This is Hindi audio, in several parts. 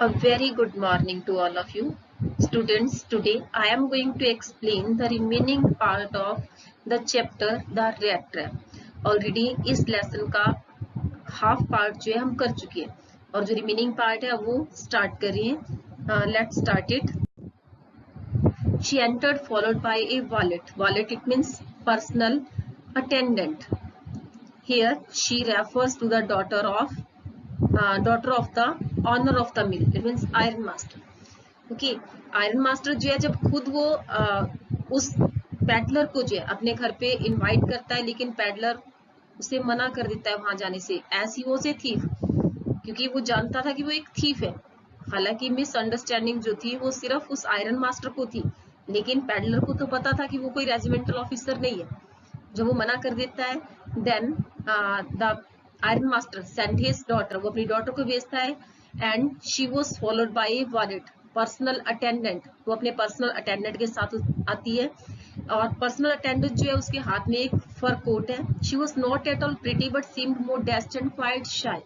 A very good morning to all of you. Students, today I am going to explain the remaining part of the chapter The Rat Trap. Already इस lesson का half part जो है हम कर चुके हैं और जो remaining part है वो start कर रहे हैं. Let's start it. She entered followed by a valet. Valet it means personal attendant. Here she refers to the daughter of the owner of the mill. It means iron master. Okay, iron master जो है जब खुद वो उस पैडलर को जो है अपने घर पे इनवाइट करता है, लेकिन पैडलर उसे मना कर देता है वहां जाने से, as he was a thief, क्योंकि वो जानता था कि वो एक थीफ है. हालांकि मिसअंडरस्टैंडिंग जो थी वो सिर्फ उस आयरन मास्टर को थी, लेकिन पैडलर को तो पता था कि वो कोई रेजिमेंटल ऑफिसर नहीं है. जब वो मना कर देता है, then the iron master send his daughter, वो अपनी डॉटर को भेजता है, and she was followed by a valet, personal attendant. वो अपने पर्सनल अटेंडेंट के साथ आती है और पर्सनल अटेंडेंट जो है उसके हाथ में एक फर कोट है. She was not at all pretty but seemed modest and quite shy.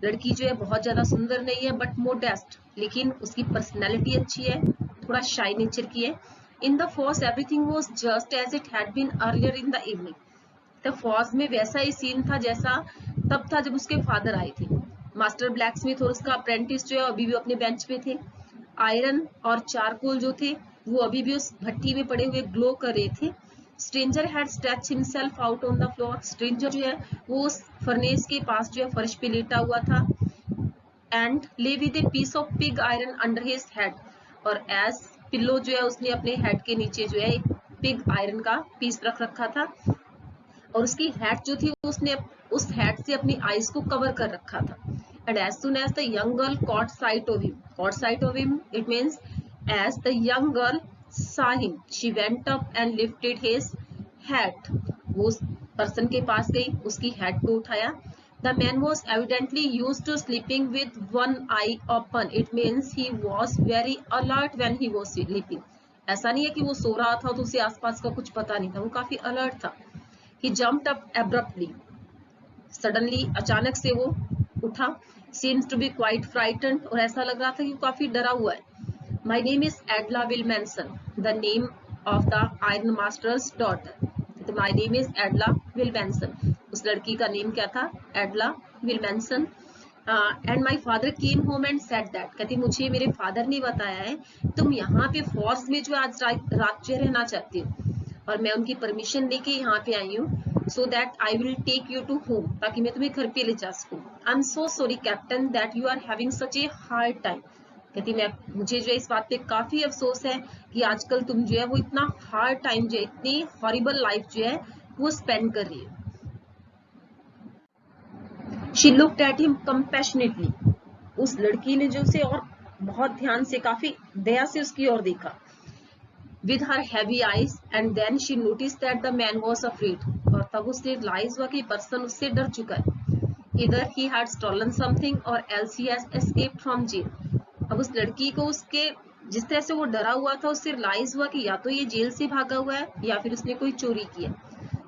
लड़की जो है बहुत ज्यादा सुंदर नहीं है बट मोडेस्ट, लेकिन उसकी पर्सनैलिटी अच्छी है, थोड़ा शाय नेचर की है. In the forge everything was just as it had been earlier in the evening. The forge में वैसा ही सीन था जैसा तब था जब उसके फादर आए थे. मास्टर ब्लैक स्मिथ और उसका अप्रेंटिस जो है अभी भी अपने बेंच पे थे. आयरन और चारकोल जो थे वो अभी भी उस भट्टी में पड़े हुए ग्लो कर रहे थे. Stranger had stretched himself out on the floor. Stranger जो है वो उस फर्नेस के पास जो है फर्श पे लेटा हुआ था. And lay with a piece of pig iron under his head. और एज पिल्लो जो है उसने अपने हेड के नीचे जो है एक पिग आयरन का पीस रख रखा था, और उसकी हैट जो थी उसने उस हैट से अपनी आईज को कवर कर रखा था. And as soon as the young girl caught sight of him, it means as the young girl saw him, she went up and lifted his hat. वो उस पर्सन के पास गई, उसकी हैट को उठाया. The man was evidently used to sleeping with one eye open. It means he was very alert when he was sleeping. ऐसा नहीं है कि वो सो रहा था तो उसे आसपास का कुछ पता नहीं था, वो काफी अलर्ट था. He jumped up abruptly. Suddenly, अचानक से वो उठा. Seems to be quite frightened. और ऐसा लग रहा था कि वो काफी डरा हुआ है. My name is Adla Wilmanson, the name of the Iron Master's daughter. तो my name is Adla Wilmanson. उस लड़की का नेम क्या था? Adla Wilmanson. And my father came home and said that. कहती मुझे मेरे फादर ने बताया है तुम यहाँ पे फॉर्स में जो आज रात जो रहना चाहती हो, और मैं उनकी परमिशन लेके यहाँ पे आई हूँ, so that I will take you to home, ताकि मैं तुम्हें घर पे ले जा सकूँ. I am so sorry captain that you are having such a hard time. कहती मुझे जो है इस बात पे काफी अफसोस है कि आजकल तुम जो है वो इतना हार्ड टाइम जो है, इतनी हॉरिबल लाइफ जो है वो स्पेंड कर रही है. She looked at him compassionately. उस लड़की ने जो उसे और बहुत ध्यान से, काफी दया से उसकी ओर देखा. With her heavy eyes, and then she noticed that the man was afraid. और तब उसने रियलाइज हुआ कि पर्सन उससे डर चुका है. Either he had stolen something or else he has escaped from jail. अब उस लड़की को उसके जिस तरह से वो डरा हुआ था उससे रियलाइज हुआ कि या तो ये जेल से भागा हुआ है या फिर उसने कोई चोरी की है.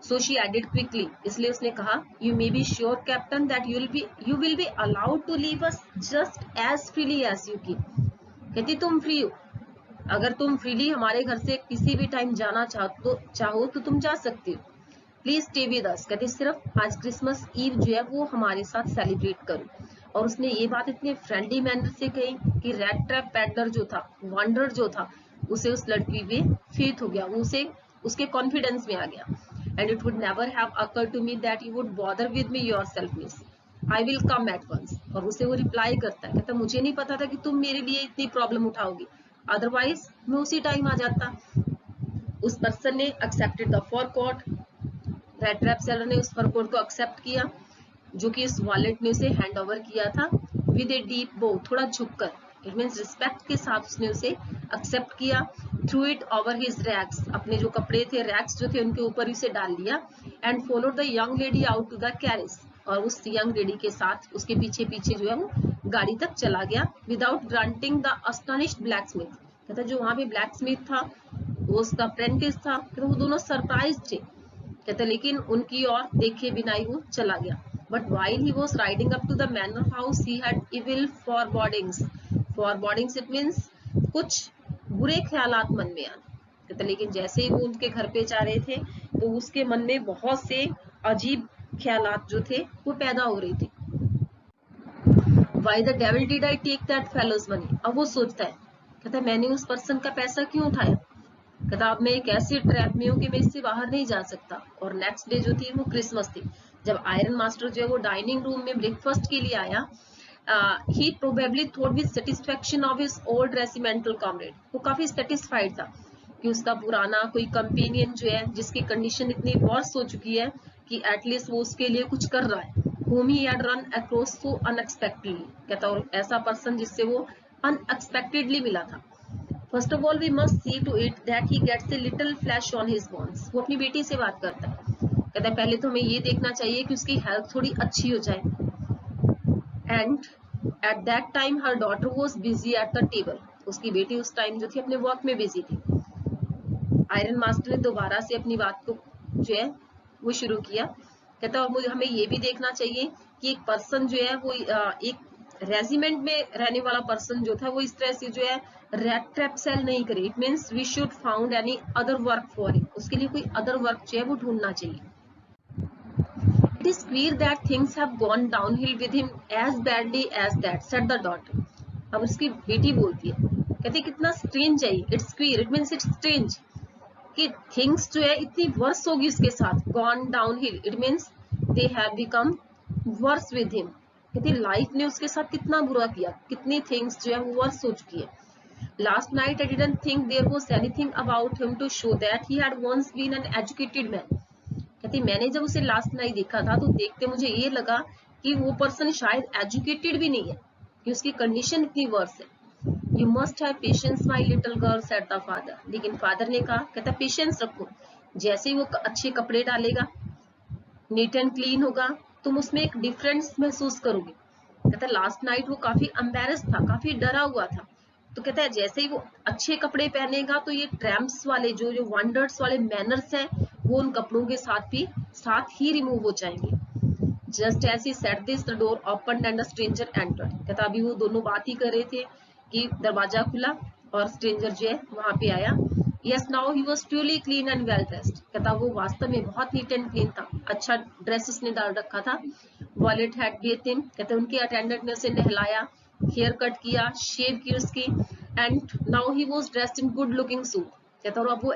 So she added quickly. इसलिए उसने कहा, You may be sure, Captain, that you will be allowed to leave us just as freely as you came. कहती तुम फ्री हो, अगर तुम फ्रीली हमारे घर से किसी भी टाइम जाना चाहो तो तुम जा सकती हो. प्लीज स्टे विद अस. कहते सिर्फ आज क्रिसमस ईव जो है वो हमारे साथ सेलिब्रेट करो. और उसने ये बात इतने फ्रेंडली मैनर से कही कि रेड ट्रैप पैडलर जो था, वंडर जो था, उसे उस लड़की पे फेथ हो गया, वो उसे उसके कॉन्फिडेंस में आ गया. And it would never have occurred to me that you would bother with me yourself, miss I will come at once. और उसे वो रिप्लाई करता है, कहता मुझे नहीं पता था कि तुम मेरे लिए इतनी प्रॉब्लम उठाओगी, अदरवाइज मैं उसी टाइम आ जाता. उस पर्सन ने accepted the fur coat. Rat trap seller ने उस फर कोट को एक्सेप्ट किया जो कि इस वॉलेट ने उसे हैंड ओवर किया था. विद ए डीप बो, थोड़ा झुककर, इट मींस रिस्पेक्ट के साथ उसने उसे एक्सेप्ट किया. Threw it over his rags, अपने जो कपड़े थे, रैक्स जो थे उनके ऊपर उसे डाल लिया. And followed the young lady out to the carriage, और उस यंग लेडी के साथ उसके पीछे पीछे जो है वो गाड़ी तक चला गया. Without granting the astonished blacksmith. कहता जो वहां पे ब्लैक स्मिथ था, वो उसका अप्रेंटिस था, तो वो दोनों सरप्राइज थे. कहता लेकिन उनकी ओर देखे बिना ही वो चला गया. But while he was riding up to the manor house he had evil forebodings. Forebodings it means कुछ बुरे ख्यालात मन में आना। कहता लेकिन जैसे ही वो उनके घर पे जा रहे थे तो उसके मन में बहुत से अजीब ख्यालात जो थे वो पैदा हो रही थी। Why the devil did I take that fellow's money? अब वो सोचता है, कहता मैंने उस पर्सन का पैसा क्यों उठाया। कहता अब मैं एक ऐसी ट्रैप में हूँ कि मैं इससे बाहर नहीं जा सकता। और नेक्स्ट डे जो थी वो क्रिसमस थी। जब आयरन मास्टर जो है वो डाइनिंग रूम में ब्रेकफास्ट के लिए आया, he probably thought with satisfaction of his old regimental comrade. वो काफी सेटिस्फाइड था कि उसका पुराना कोई कंपेनियन जो है जिसकी कंडीशन इतनी वर्स हो चुकी है कि एटलीस्ट वो उसके लिए कुछ कर रहा है, whom he had run across so unexpectedly. कहता और ऐसा पर्सन जिससे वो अनएक्सपेक्टेडली मिला था। First of all we must see to it that he gets a little flesh on his bones. वो अपनी बेटी से बात करता है, कहता है पहले तो हमें ये देखना चाहिए कि उसकी हेल्थ थोड़ी अच्छी हो जाए। And at that time her daughter was busy at the table. उसकी बेटी उस टाइम जो थी अपने वर्क में बिजी थी। आयरन मास्टर ने दोबारा से अपनी बात को जो है वो शुरू किया। कहता और मुझे हमें ये भी देखना चाहिए कि एक पर्सन जो है वो एक रेजिमेंट में रहने वाला पर्सन जो था वो इस तरह से जो है रेड ट्रैप सेल नहीं करे। It means we should found any other work for him. उसके लिए कोई अदर वर्क जो है वो ढूंढना चाहिए। It is clear that things have gone downhill with him as badly as that, said the daughter. अब उसकी बेटी बोलती है, कहती कितना स्ट्रेंज है। It's clear it means it's strange कि थिंग्स जो है इतनी वर्स होगी उसके साथ। Gone downhill it means they have become worse with him. कहती लाइफ ने उसके साथ कितना बुरा किया, कितनी थिंग्स जो है वो वर्स हो चुकी है। Last night I didn't think there was anything about him to show that he had once been an educated man. कहती मैंने जब उसे लास्ट नाइट देखा था तो देखते मुझे ये लगा कि वो पर्सन शायद एजुकेटेड भी नहीं है, कि उसकी कंडीशन इतनी वर्स है। You must have patience, my little girl, said the father. लेकिन फादर ने कहा, कहता पेशेंस रखो, जैसे ही वो अच्छे कपड़े डालेगा, नीट एंड क्लीन होगा, तुम उसमें एक डिफरेंस महसूस करोगे। कहता लास्ट नाइट वो काफी एम्बेरस था, काफी डरा हुआ था। तो कहता है जैसे ही वो अच्छे कपड़े पहनेगा तो ये ट्रैम्प्स वाले जो वंडर्स वाले मैनर्स हैं वो उन कपड़ों के साथ ही रिमूव हो जाएंगे। Just as he said this the door open and a stranger entered. कहता अभी वो दोनों बात ही कर रहे थे कि दरवाजा खुला और स्ट्रेंजर जो है वहां पे आया। Yes now he was truly clean and well dressed. कहता वो वास्तव में बहुत नीट एंड क्लीन था, अच्छा ड्रेस उसने डाल रखा था। Wallet had Beth him. कहते उनके अटेंडेंट ने उसे नहलाया, हेयर कट किया, शेव की उसकी। And now he was dressed in good looking suit. कहता और अब वो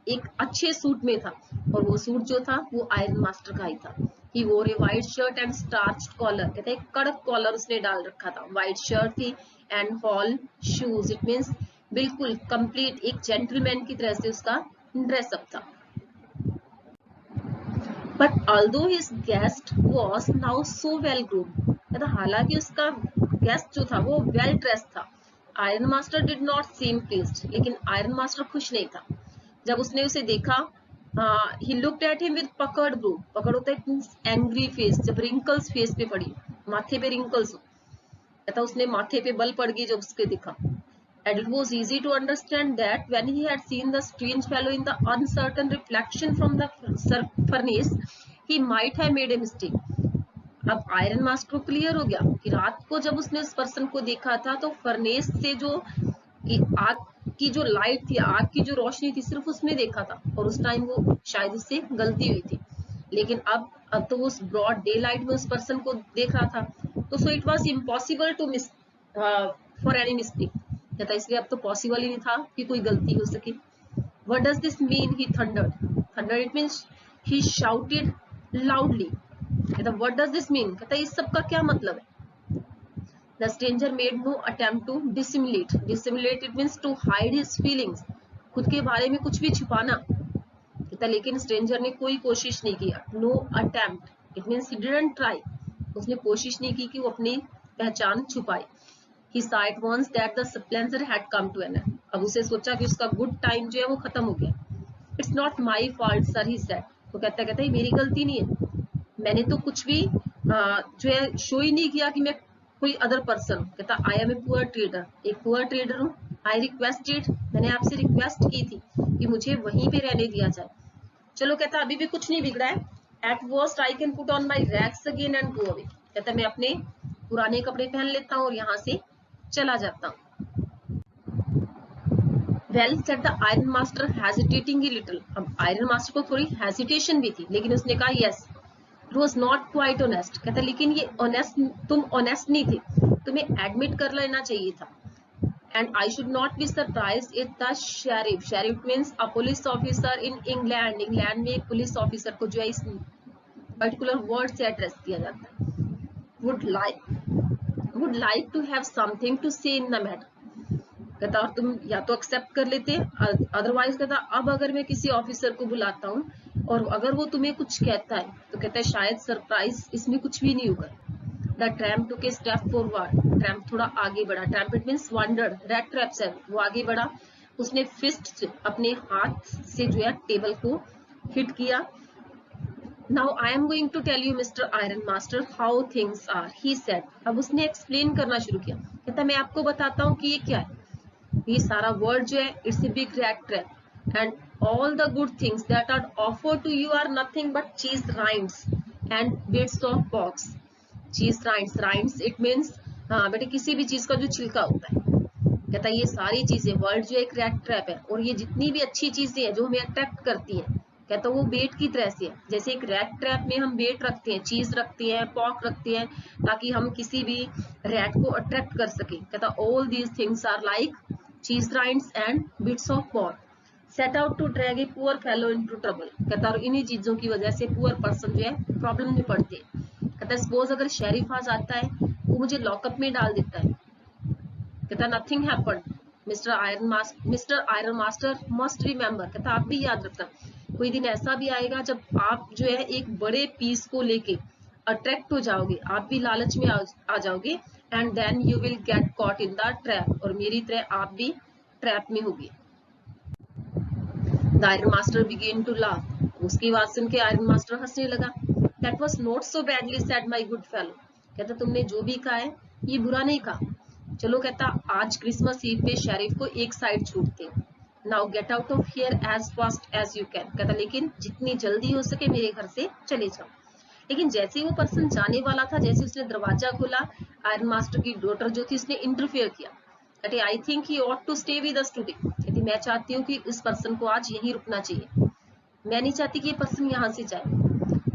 एक अच्छे सूट में था, और वो सूट जो था वो आयरन मास्टर का ही था। He wore a white shirt and starched collar. कहते हैं कड़क कॉलर उसने डाल रखा था, व्हाइट शर्ट थी and hall shoes. It means बिल्कुल कंप्लीट एक जेंटलमैन की तरह से उसका ड्रेसअप था। But although his guest was now so well groomed. कहता हालांकि उसका गेस्ट जो था वो वेल ड्रेस था। Iron master did not seem pleased. लेकिन आयरन मास्टर खुश नहीं था। जब उसने उसे देखा, he looked at him with puckered brow. पकड़ होता है एंग्री फेस, जब रिंकल्स फेस पे पड़ी, माथे पे रिंकल्स हो। कहता उसने माथे पे बल पड़ गई जब उसके देखा। And it was easy to understand that when he had seen the strange fellow in the uncertain reflection from the furnace, he might have made a mistake. अब आयरन मास्टर को क्लियर हो गया कि रात को जब उसने उस पर्सन को देखा था तो फर्नेस से जो आग की जो लाइट थी, आग की जो रोशनी थी, सिर्फ उसने देखा था और उस टाइम वो शायद उससे गलती हुई थी। लेकिन अब तो वो उस ब्रॉड डे लाइट में उस पर्सन को देख रहा था, तो so it was impossible to miss for any mistake. कहता इसलिए अब तो पॉसिबल ही नहीं था कि कोई गलती हो सके। What does this mean? He thundered. Thundered it means he shouted loudly. कहता व्हाट डज दिस मीन? कहता इस सब का क्या मतलब है? The stranger made no attempt to dissimulate. Dissimulate it means to hide his feelings. खुद के बारे में कुछ भी छुपाना। कहता लेकिन स्ट्रेंजर ने कोई कोशिश नहीं किया। No attempt. It means he didn't try. उसने कोशिश नहीं की कि वो अपनी पहचान छुपाए। He saw at once that the splendor had come to an end. अब उसे सोचा कि उसका गुड टाइम जो है वो खत्म हो गया। It's not my fault, sir, he said. तो कहता ये मेरी गलती नहीं है, मैंने तो कुछ भी जो है शो ही नहीं किया कि मैं कोई अदर पर्सन। कहता I am a poor trader, एक पुअर ट्रेडर हूँ। आई रिक्वेस्टेड, मैंने आपसे रिक्वेस्ट की थी कि मुझे वहीं पे रहने दिया जाए। चलो कहता अभी भी कुछ नहीं बिगड़ा है। Eight worst I can put on my rags again and go away. कहता मैं अपने पुराने कपड़े पहन लेता हूँ और यहाँ से चला जाता हूँ। Well said the iron master hesitating a little. अब आयरन मास्टर को थोड़ी हेजिटेशन भी थी, लेकिन उसने कहा yes. It was not quite honest. कहता लेकिन ये ऑनेस्ट, तुम ऑनेस्ट नहीं थे, तुम्हें एडमिट कर लेना चाहिए था. And I should not be surprised if the sheriff. Sheriff means a police officer in England. England में एक पुलिस ऑफिसर को जो है इस पर्टिकुलर वर्ड से एड्रेस किया जाता है. Would like to have something to say in the matter. कहता और तुम या तो एक्सेप्ट कर लेते, अदरवाइज कहता अब अगर मैं किसी ऑफिसर को बुलाता हूँ और अगर वो तुम्हें कुछ कहता है तो कहता है शायद सरप्राइज इसमें कुछ भी नहीं होगा. The tramp took a step forward. Tramp थोड़ा आगे बढ़ा. Tramp it means wondered. Rat trap से वो आगे बढ़ा. उसने फिस्ट से अपने हाथ से जो है टेबल को हिट किया. Now I am going to tell you mister iron master how things are, he said. अब उसने एक्सप्लेन करना शुरू किया. कहता मैं आपको बताता हूँ कि ये क्या है. ये सारा वर्ड जो है it's a big rat trap and all the good things that are offered to you are nothing but cheese rinds and bits of box. Cheese rinds, राइंड्स it means हाँ बेटे किसी भी चीज का जो छिलका होता है. कहता ये सारी चीजें वर्ड जो एक रैट ट्रैप है और ये जितनी भी अच्छी चीजें हैं जो हमें अट्रैक्ट करती हैं, कहता वो बेट की तरह से है. जैसे एक रैट ट्रैप में हम बेट रखते हैं, चीज रखते हैं, पॉक रखते हैं ताकि हम किसी भी रैट को अट्रैक्ट कर सके. कहता all these things are like cheese rinds and bits of pork set out to drag a poor fellow into trouble. कहता और इन्हीं चीजों की वजह से पुअर पर्सन जो है प्रॉब्लम में पड़ते हैं. कहता सपोज अगर शेरिफ आज आता है वो मुझे लॉकअप में डाल देता है. कहता nothing happened. Mister iron master must remember. कहता आप भी याद रखना कोई दिन ऐसा भी आएगा जब आप जो है एक बड़े पीस को लेके अट्रैक्ट हो जाओगे, आप भी लालच में आ जाओगे and then you will get caught in the trap. और मेरी तरह आप भी ट्रैप में होगे. The iron master began to laugh. उसकी बात सुन के आयरन मास्टर हंसने लगा. That was not so badly said my good fellow. कहता तुमने जो भी कहा है ये बुरा नहीं कहा. चलो कहता आज क्रिसमस ईव पे शेरिफ को एक साइड छूटते हैं. Now get out of here as fast as you can. कहता लेकिन जितनी जल्दी हो सके मेरे घर से चले जाओ. लेकिन जैसे ही वो पर्सन जाने वाला था, जैसे उसने दरवाजा खोला, आयरन मास्टर की डॉटर जो थी उसने इंटरफेयर किया. कहती I think he ought to stay with us today. कहती मैं चाहती हूँ कि इस पर्सन को आज यहीं रुकना चाहिए, मैं नहीं चाहती कि ये पर्सन यहाँ से जाए.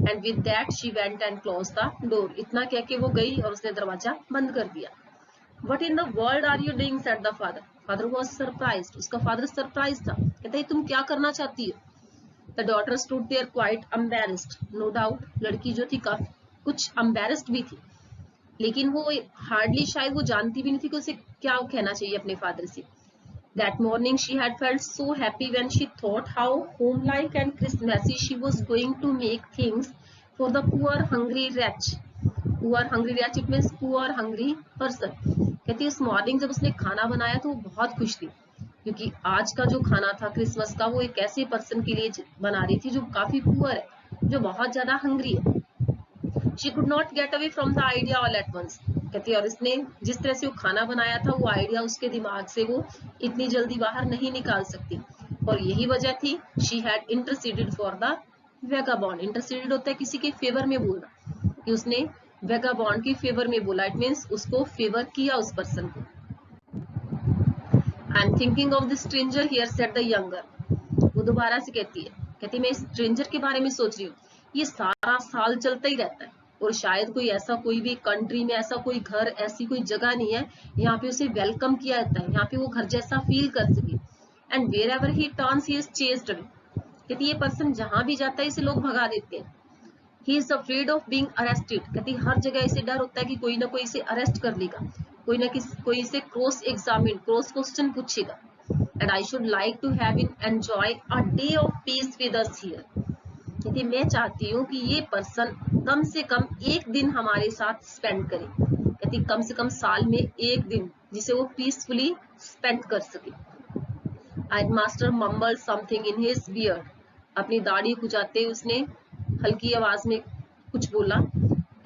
And with that she went and close the door. इतना कह के वो गई और उसने दरवाजा बंद कर दिया. What in the world are you doing said the father. Father was surprised. उसका फादर सरप्राइज था. कहता है तुम क्या करना चाहती हो. The daughter stood there quite embarrassed. No doubt, लड़की जो थी काफी कुछ embarrassed भी थी, लेकिन वो हार्डली शायद वो जानती भी नहीं थी कि उसे क्या कहना चाहिए अपने फादर से. That morning she had felt so happy when she thought how homelike and Christmassy she was going to make things for the poor hungry wretch. Poor hungry wretch it means poor hungry person. कहती उस मॉर्निंग जब उसने खाना बनाया तो वो बहुत खुश थी, क्योंकि आज का जो खाना था क्रिसमस का वो एक ऐसे पर्सन के लिए बना रही थी जो काफी पुअर है, जो बहुत ज्यादा हंग्री है. She could not get away from the idea all at once. कहती और इसने जिस तरह से वो खाना बनाया था वो आइडिया उसके दिमाग से वो इतनी जल्दी बाहर नहीं निकाल सकती. और यही वजह थी she had interceded for the vagabond. Interceded होता है किसी के फेवर में बोलना, कि उसने वेगाबॉन्ड की फेवर में बोला. इट मीन्स उसको फेवर किया उस पर्सन को. I am thinking of the stranger here, said the younger. वो दोबारा से कहती मैं स्ट्रेंजर के बारे में सोच रही हूँ. ये सारा साल चलता ही रहता है और शायद कोई ऐसा कोई भी कंट्री में ऐसा कोई घर, ऐसी कोई जगह नहीं है यहाँ पे उसे वेलकम किया जाता है, यहाँ पे वो घर जैसा फील कर सके. And wherever he turns he is chased away. कहती ये पर्सन जहाँ भी जाता है इसे लोग भगा देते हैं. He is afraid of being arrested. कहती हर जगह इसे डर होता है कि कोई ना कोई इसे अरेस्ट कर लेगा, कोई इसे क्रॉस एग्जामिन, क्रॉस क्वेश्चन पूछेगा. And I should like to have in enjoy a day of peace with us here. कहती मैं चाहती हूँ कि ये पर्सन कम से कम एक दिन हमारे साथ स्पेंड करे. कहती कम से कम साल में एक दिन जिसे वो पीसफुली स्पेंड कर सके. Iron master mumble something in his beard. अपनी दाढ़ी खुजाते उसने हल्की आवाज में कुछ बोला.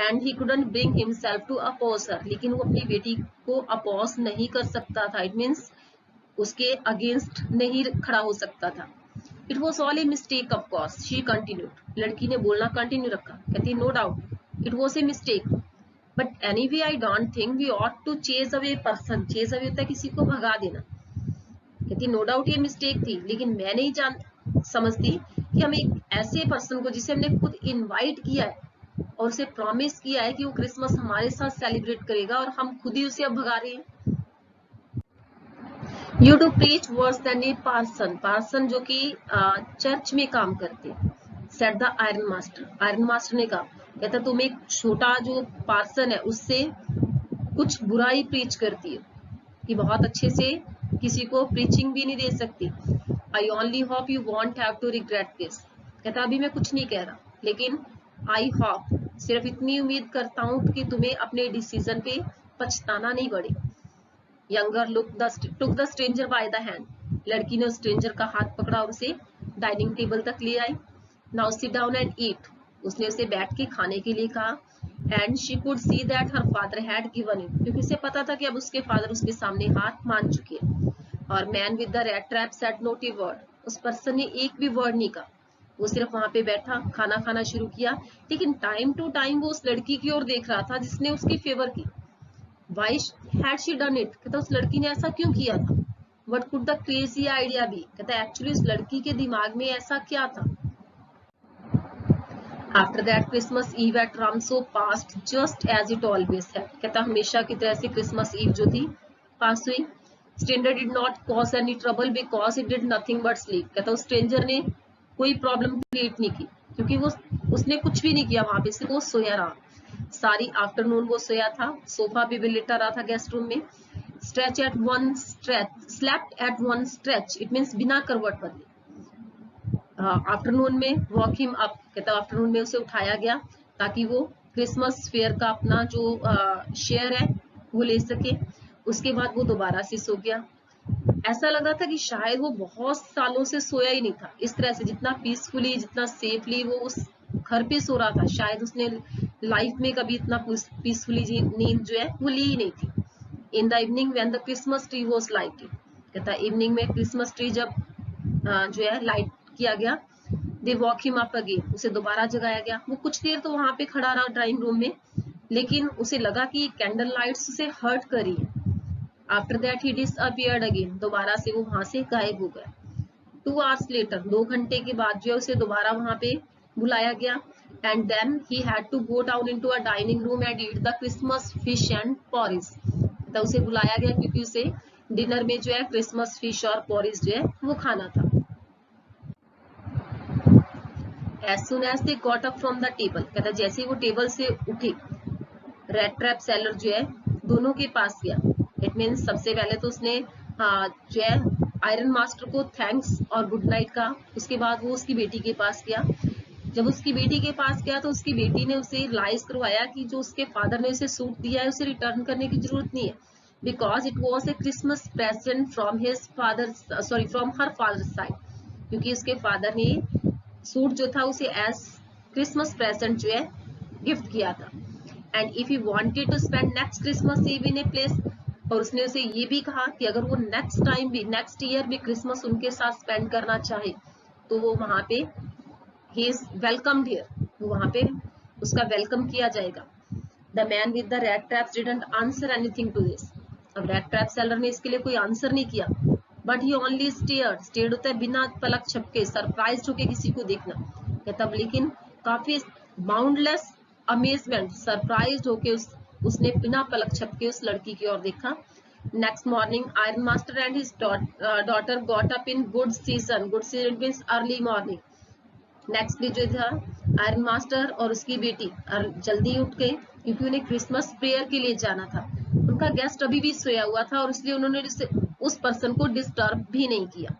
And he couldn't bring himself to oppose her. लेकिन वो अपनी बेटी को अपोज नहीं कर सकता था. इट मीन्स उसके अगेंस्ट नहीं खड़ा हो सकता था. It was all a mistake of course she continued. लड़की ने बोलना कंटिन्यू रखा. कहती no doubt it was a mistake. But anyway I don't think we ought to chase away person. Chase away होता है किसी को भगा देना। कहती नो डाउट ये मिस्टेक थी, लेकिन मैं नहीं समझती कि हम एक ऐसे पर्सन को जिसे हमने खुद इनवाइट किया है और उसे प्रॉमिस किया है कि वो क्रिसमस हमारे साथ सेलिब्रेट करेगा, और हम खुद ही उसे अब भगा रहे हैं। You do preach worse than a parson. Parson जो कि चर्च में काम करते हैं। Said the iron master. Iron master ने कहा, कहता तुम एक छोटा जो पार्सन है उससे कुछ बुराई प्रीच करती है, कि बहुत अच्छे से किसी को प्रीचिंग भी नहीं दे सकती। I only hope you won't have to regret this. कहता अभी मैं कुछ नहीं कह रहा, लेकिन आई होप, सिर्फ इतनी उम्मीद करता हूँ कि तुम्हें अपने डिसीजन पे पछताना नहीं पड़े। Younger took the stranger by the hand. लड़की ने स्ट्रेंजर का हाथ पकड़ा और उसे डाइनिंग टेबल तक ले आई। Now sit down and eat. उसने उसे बैठ के खाने के लिए कहा। And she could see that her father had given it. क्योंकि उसे पता था कि अब उसके फादर उसके सामने हाथ मान चुके हैं। और man with the red trap said not a word. उस पर्सन ने एक भी वर्ड नहीं कहा। वो सिर्फ वहां पे बैठा खाना खाना शुरू किया, लेकिन टाइम टू टाइम वो उस लड़की की ओर देख रहा था जिसने उसकी फेवर की। Why had she done it? कहता उस लड़की ने ऐसा क्यों किया था? What could the crazy idea be? कहता एक्चुअली उस लड़की के दिमाग में ऐसा क्या था? After that Christmas Eve at Ramso passed just as it always had. कहता हमेशा की तरह से क्रिसमस ईव जो थी पास हुई। Stranger did not cause any trouble because it did nothing but sleep. कहता उस स्ट्रेंजर ने कोई प्रॉब्लम क्रिएट नहीं की, क्योंकि उसने कुछ भी नहीं किया वहां पे, सिर्फ वो सोया रहा। सारी आफ्टरनून वो सोया था, सोफा पे भी लेटा रहा था गेस्ट रूम में। Stretch at one stretch, slept at one stretch, it means बिना करवट बदले। आफ्टरनून में वॉक हिम अप। कहता आफ्टरनून में उसे उठाया गया ताकि वो क्रिसमस फेयर का अपना जो शेयर है वो ले सके। उसके बाद वो दोबारा से सो गया। ऐसा लग रहा था कि शायद वो बहुत सालों से सोया ही नहीं था। इस तरह से जितना पीसफुली, जितना सेफली वो उस घर पे सो रहा था, शायद उसने लाइफ में कभी इतना पीसफुली नींद जो है वो ली ही नहीं थी। इन the evening when the Christmas tree was lighted. कहता इवनिंग में क्रिसमस ट्री जब जो है लाइट किया गया, they walk him up again. उसे दोबारा जगाया गया। वो कुछ देर तो वहां पे खड़ा रहा ड्राइंग रूम में, लेकिन उसे लगा कि कैंडल लाइट्स उसे हर्ट कर रही है। After that he disappeared again. दोबारा से वो वहां से गायब हो गया। 2 hours लेटर, 2 घंटे के बाद जो है उसे दोबारा वहां पे बुलाया गया। And then he had to go down into a dining room and eat the Christmas fish and porridge. तो उसे बुलाया गया क्योंकि उसे डिनर में जो है क्रिसमस फिश और पॉरिज जो है वो खाना था। As soon as they got up from the table, कहता जैसे ही वो टेबल से उठे, रेड ट्रैप सेलर जो है दोनों के पास गया। इट मीन्स सबसे पहले तो उसने जो है आयरन मास्टर को थैंक्स और गुड नाइट कहा। उसके बाद वो उसकी बेटी के पास गया। जब उसकी बेटी के पास गया तो उसकी बेटी ने उसे रियलाइज करवाया कि जो उसके फादर ने उसे सूट दिया है उसे रिटर्न करने की जरूरत नहीं है, because it was A Christmas present from his father, sorry from her father side. क्योंकि उसके फादर ने सूट जो था उसे एज क्रिसमस प्रेजेंट जो है गिफ्ट किया था। And if you wanted to spend next Christmas Eve in a place, और उसने उसे ये भी कहा कि अगर वो नेक्स्ट टाइम भी, नेक्स्ट ईयर भी क्रिसमस उनके साथ स्पेंड करना चाहे तो वो वहां पे ही इज वेलकम्ड हियर, वो वहां पे उसका वेलकम किया जाएगा। The man with the red traps didn't answer anything to this. अब रेड ट्रैप सेलर ने इसके लिए कोई आंसर नहीं किया, but he only stared. Stared होता है बिना पलक झपके, सरप्राइज्ड होके किसी को देखना। कहता लेकिन काफी बाउंडलेस अमेजमेंट, सरप्राइज्ड होके उसने बिना पलक झपके उस लड़की की ओर देखा। Next morning iron master and his daughter got up in good season. Good season means early morning. Next day जो था आयरन मास्टर और उसकी बेटी जल्दी उठ गए क्योंकि उन्हें क्रिसमस प्रेयर के लिए जाना था। उनका गेस्ट अभी भी सोया हुआ था और इसलिए उन्होंने उस पर्सन को डिस्टर्ब भी नहीं किया।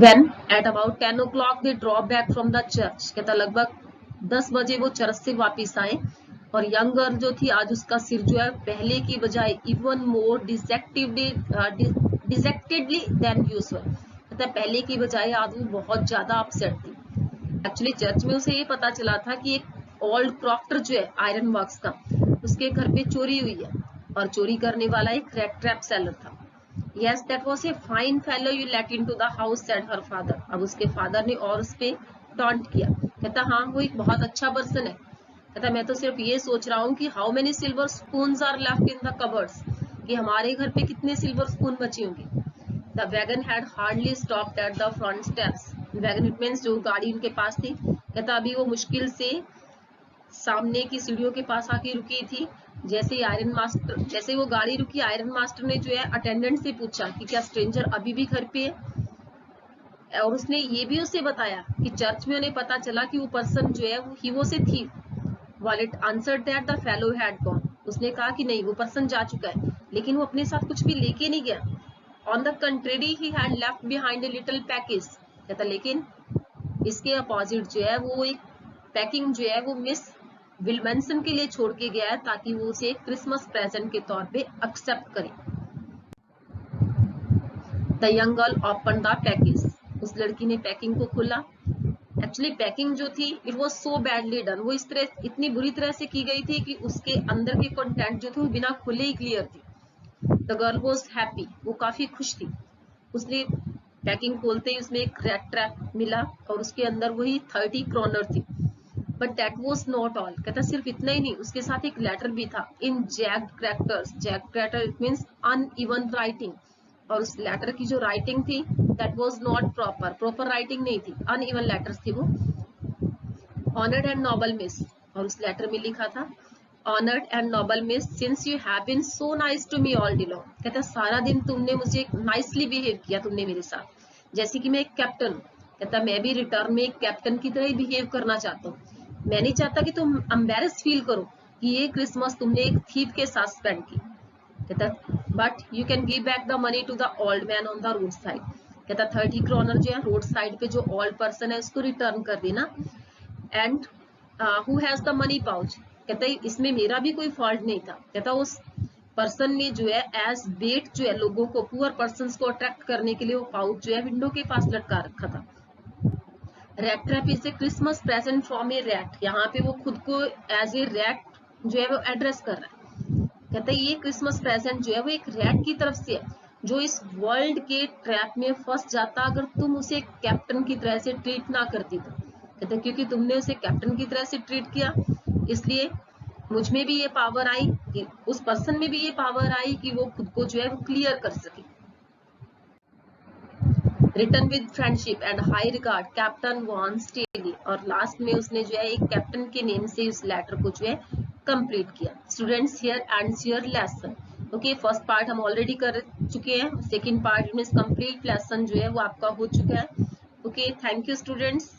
When at about 10 o'clock they drove back from the church। कहता लगभग 10 बजे वो चर्च से वापस आए और यंग गर्ल जो थी आज उसका सिर जो है पहले की बजाय इवन मोर डिजेक्टेडली देन यूजुअल। कहता पहले की बजाय आज वो बहुत ज्यादा अपसेट थी। एक्चुअली चर्च में उसे ये पता चला था कि एक ओल्ड क्रॉफ्टर जो है आयरन वर्क्स का, उसके घर पे चोरी हुई है और चोरी करने वाला एक रेड ट्रैप सेलर था। Yes, that was a fine fellow you let into the house, said her father। अब उसके फादर ने और उस पे टॉन्ट किया। कहता हाँ वो एक बहुत अच्छा पर्सन है। कहता मैं तो सिर्फ ये सोच रहा हूँ कि how many silver spoons are left in the cupboards, कि हमारे घर पे कितने सिल्वर स्पून बची होंगी। The wagon had hardly stopped at the front steps, wagon it means जो गाड़ी उनके पास थी, कहता अभी वो मुश्किल से सामने की सीढ़ियों के पास आके रुकी थी। जैसे वो गाड़ी रुकी, आयरन मास्टर ने जो है अटेंडेंट से पूछा कि क्या स्ट्रेंजर अभी भी घर पे है, और उसने ये भी उसे बताया कि चर्च में उन्हें पता चला कि वो पर्सन जो है ही वो से थी। Wallet answered that the fellow had gone, उसने कहा कि नहीं वो पर्सन जा चुका है, लेकिन वो अपने साथ कुछ भी लेके नहीं गया। On the contrary he had left behind a little package, कहता लेकिन इसके अपोजिट जो है वो एक पैकिंग जो है वो मिस विल्मनसन के लिए छोड़ के गया है, ताकि वो उसे क्रिसमस प्रेजेंट के तौर पे एक्सेप्ट करे। The young girl open the package, उस लड़की ने पैकिंग को खोला। एक्चुअली पैकिंग जो थी it was so badly done, वो इस तरह इतनी बुरी तरह से की गई थी कि उसके अंदर के कंटेंट जो थे वो बिना खुले ही क्लियर थी। द गर्ल वाज हैप्पी, वो काफी खुश थी। उसने पैकिंग खोलते ही उसमें एक रेड ट्रैप मिला और उसके अंदर वही 30 क्रोनर थी। But that was not all, कहता सिर्फ इतना ही नहीं, उसके साथ एक लेटर भी था in jagged characters. Jagged character it means uneven writing, और उस लेटर की जो राइटिंग थी that was not proper writing नहीं थी, अनइवन लेटर्स थी वो। ऑनर्ड एंड नोबल मिस, और उस लेटर में लिखा था honoured and noble miss, since you have been so nice to me all day long, कहता सारा दिन तुमने मुझे नाइसली बिहेव किया तुमने मेरे साथ, जैसे कि मैं एक कैप्टन हूँ। कहता मैं भी रिटर्न में एक कैप्टन की तरह ही बिहेव करना चाहता हूँ। मैं नहीं चाहता कि तुम एम्बेरस फील करो कि ये क्रिसमस तुमने एक थीफ के साथ स्पेंड की। कहता but you can give back the money to the old man on the road side, कहता 30 क्रोनर जो है रोड साइड पे जो ओल्ड पर्सन है उसको रिटर्न कर देना। And who has the money pouch, कहता इसमें मेरा भी कोई फॉल्ट नहीं था। कहता उस पर्सन ने जो है एज बेट जो है लोगों को, पुअर पर्सन को अट्रैक्ट करने के लिए वो पाउच जो है विंडो के पास लटका रखा था। Rat trap is a Christmas present from A rat, यहाँ पे वो खुद को एज ए रैट जो है वो एड्रेस कर रहा है। कहता है ये क्रिसमस प्रेजेंट जो है वो एक रैट की तरफ से है, जो इस वर्ल्ड के ट्रैप में फंस जाता अगर तुम उसे कैप्टन की तरह से ट्रीट ना करती तो। कहता है क्योंकि तुमने उसे कैप्टन की तरह से ट्रीट किया, इसलिए मुझ में भी ये पावर आई कि उस पर्सन में भी ये पावर आई कि वो खुद को जो है वो क्लियर कर सके। Return with friendship and high regard captain von Staley, और लास्ट में उसने जो है एक कैप्टन के नेम से उस लेटर को जो है कंप्लीट किया। Students here ends your lesson. Okay, first part हम ऑलरेडी कर चुके हैं, second part means complete lesson जो है वो आपका हो चुका है। Okay, thank you students.